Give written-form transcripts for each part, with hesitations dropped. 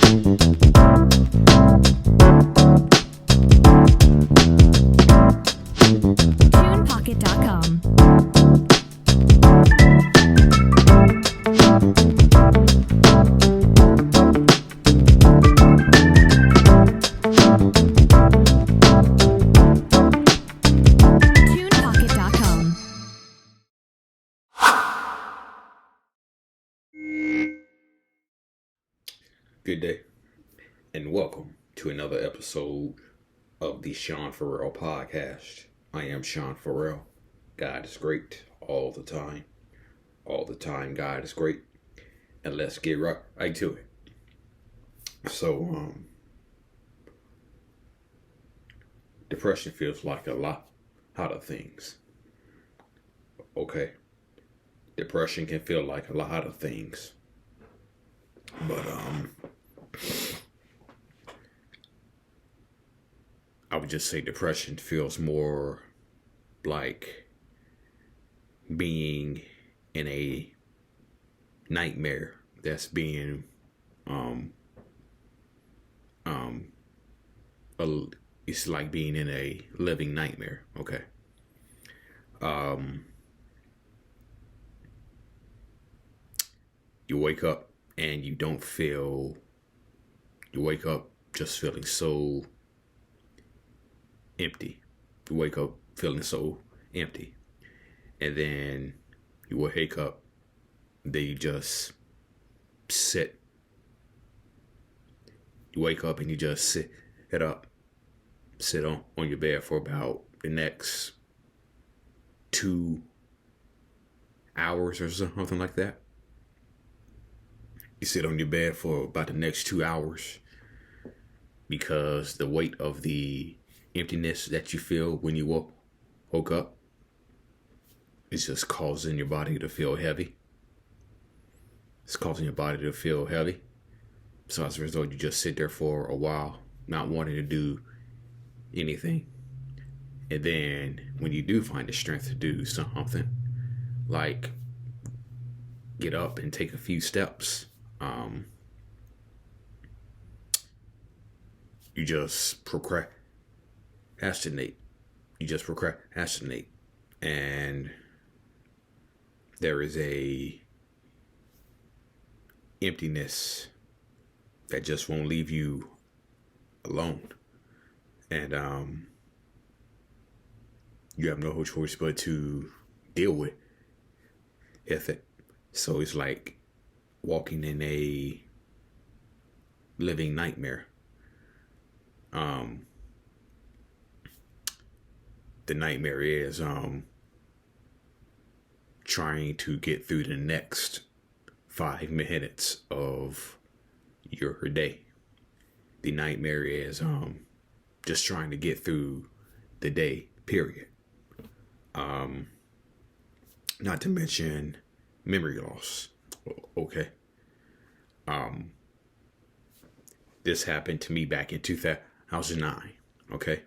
TunePocket.com. TunePocket.com. Good day, and welcome to another episode of the Sean Farrell Podcast. I am Sean Farrell. God is great all the time. All the time, God is great. And let's get right to it. So, depression feels like a lot of things. Okay. Depression can feel like a lot of things. But, I would just say depression feels more like being in a nightmare that's being it's like being in a living nightmare. Okay. You wake up and you wake up just feeling so empty. You wake up feeling so empty. And then you wake up, then you just sit. You wake up and you just sit on your bed for about the next 2 hours or something like that. You sit on your bed for about the next 2 hours because the weight of the emptiness that you feel when you woke up is just causing your body to feel heavy. It's causing your body to feel heavy. So as a result, you just sit there for a while, not wanting to do anything. And then when you do find the strength to do something, like get up and take a few steps, you just procrastinate. And there is a emptiness that just won't leave you alone. And you have no choice but to deal with it. So it's like walking in a living nightmare. The nightmare is trying to get through the next 5 minutes of your day. The nightmare is just trying to get through the day, period. Not to mention memory loss. Okay. This happened to me back in 2009. Okay.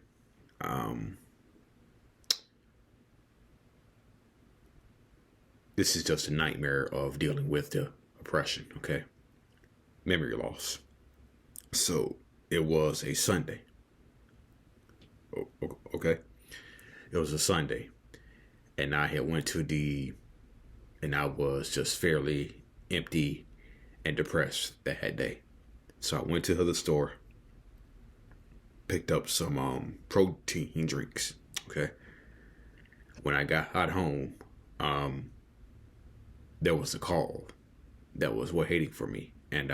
This is just a nightmare of dealing with the oppression. Okay. Memory loss. So it was a Sunday. Okay. It was a Sunday. And I had went to and I was just fairly empty and depressed that day. So I went to the store, picked up some protein drinks. Okay. When I got home, there was a call that was waiting for me. And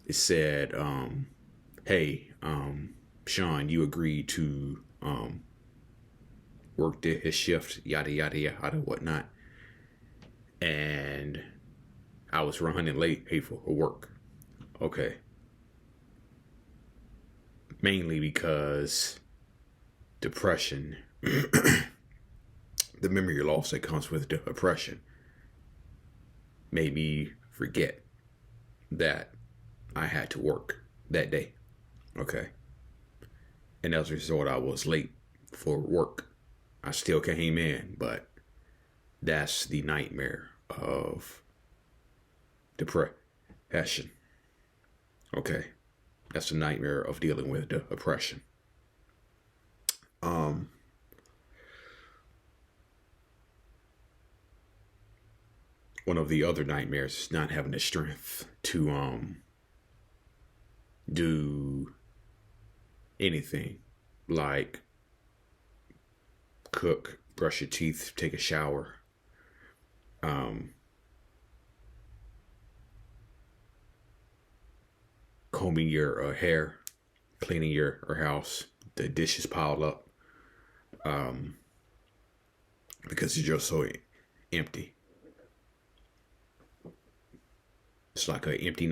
it said, hey, Sean, you agreed to work his shift, yada, yada, yada, whatnot. And I was running late for work. Okay. Mainly because depression, the memory loss that comes with depression, made me forget that I had to work that day. Okay. And as a result, I was late for work. I still came in, but that's the nightmare of depression. Okay, that's the nightmare of dealing with the oppression. Um, One of the other nightmares is not having the strength to do anything like cook, brush your teeth, take a shower, um, combing your hair, cleaning your house, the dishes piled up, um, because you're just so empty. It's like an empty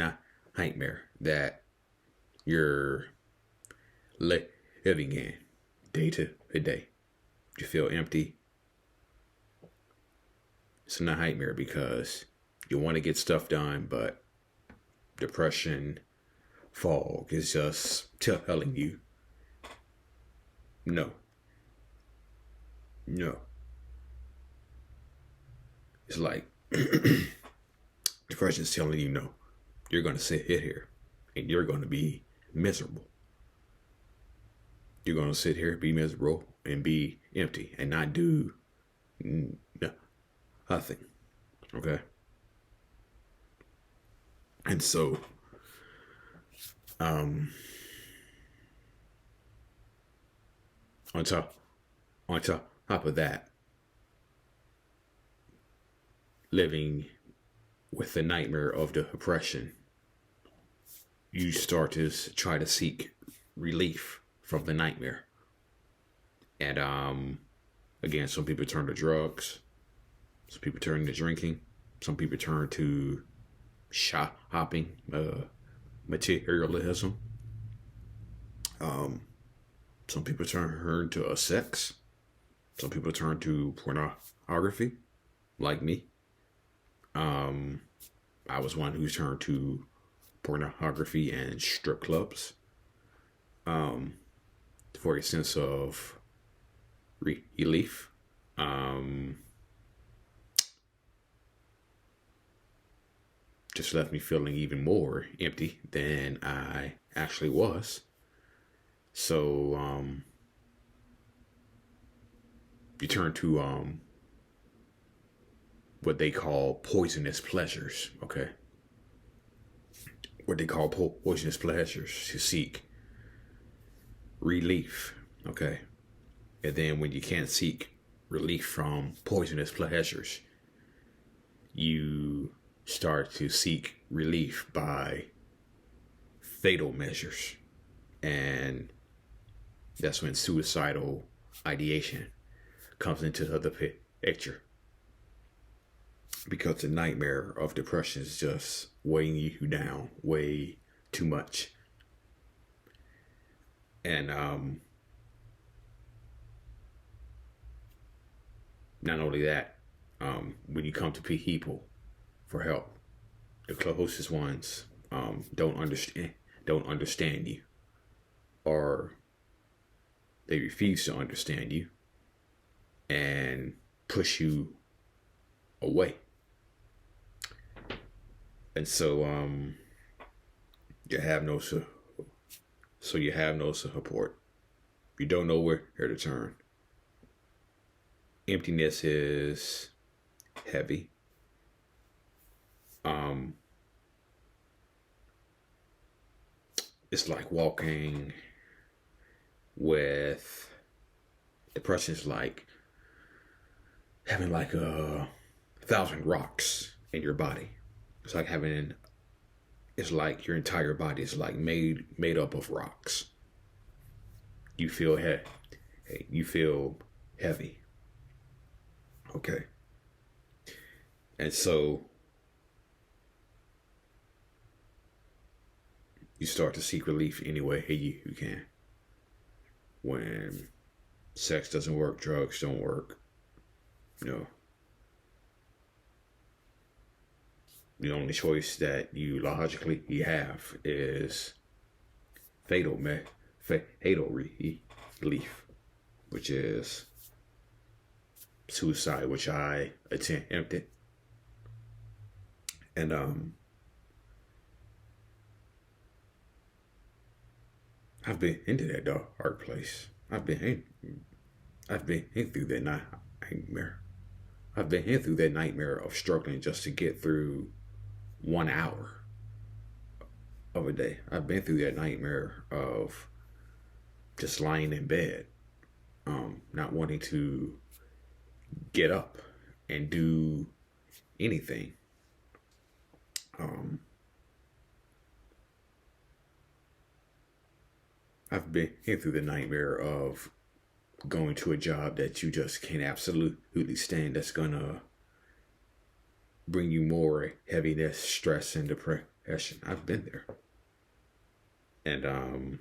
nightmare that you're living in day to day. You feel empty. It's a nightmare because you want to get stuff done, but depression, fog is just telling you no, no. It's like depression is telling you no. You're going to sit here and you're going to be miserable. You're going to sit here, be miserable, and be empty and not do nothing. Okay? And so, on top, on top of that, living with the nightmare of the oppression, you start to try to seek relief from the nightmare. And again, some people turn to drugs, some people turn to drinking, some people turn to shopping, materialism. Some people turn to sex. Some people turn to pornography, like me. I was one who turned to pornography and strip clubs for a sense of relief. Just left me feeling even more empty than I actually was. So you turn to what they call poisonous pleasures. Okay, what they call poisonous pleasures to seek relief. Okay, and then when you can't seek relief from poisonous pleasures, you start to seek relief by fatal measures. And that's when suicidal ideation comes into the picture. Because the nightmare of depression is just weighing you down way too much. And not only that, when you come to people for help, the closest ones don't understand you, or they refuse to understand you and push you away. And so you have no support. You don't know where to turn. Emptiness is heavy. It's like walking with depression. Is like having like 1,000 rocks in your body. It's like it's like your entire body is like made up of rocks. You feel you feel heavy. Okay. And so you start to seek relief any way you can. When sex doesn't work, drugs don't work, the only choice that you logically have is fatal relief, which is suicide, which I attempted. And I've been into that dark place. I've been in through that nightmare. I've been in through that nightmare of struggling just to get through 1 hour of a day. I've been through that nightmare of just lying in bed, not wanting to get up and do anything. Um, I've been through the nightmare of going to a job that you just can't absolutely stand, that's gonna bring you more heaviness, stress, and depression. I've been there. And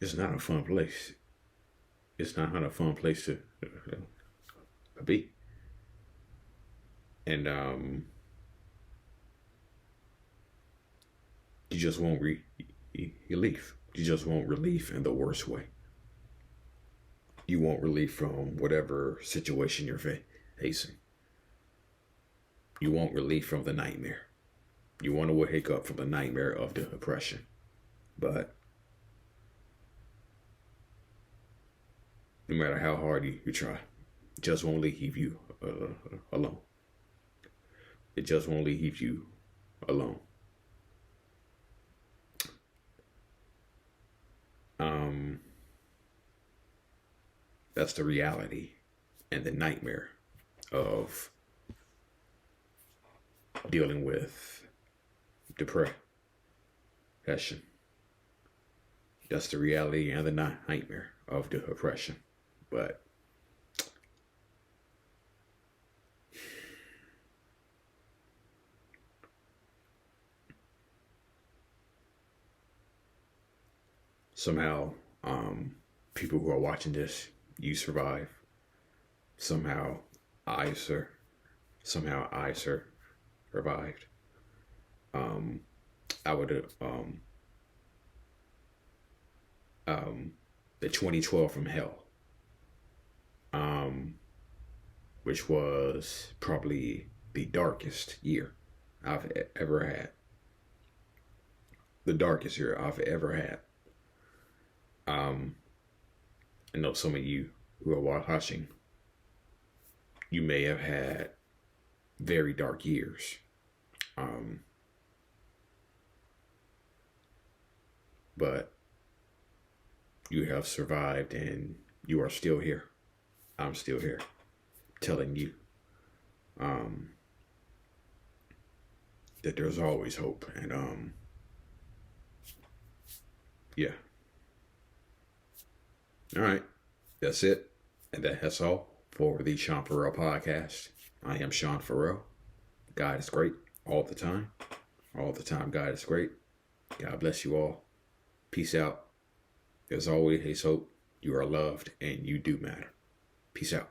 it's not a fun place. It's not a fun place to be. And you just won't relief. You just want relief in the worst way. You want relief from whatever situation you're facing. You want relief from the nightmare. You want to wake up from the nightmare of the depression. But no matter how hard you try, it just won't leave you alone. It just won't leave you alone. That's the reality and the nightmare of dealing with depression. That's the reality and the nightmare of depression. But somehow, people who are watching this, you survive. Somehow, I survived. I would the 2012 from hell, which was probably the darkest year I've ever had. The darkest year I've ever had. I know some of you who are watching, you may have had very dark years. But you have survived and you are still here. I'm still here telling you that there's always hope. And yeah. All right. That's it. And that's all for the Sean Farrell podcast. I am Sean Farrell. God is great all the time. All the time, God is great. God bless you all. Peace out. There's always hope. You are loved and you do matter. Peace out.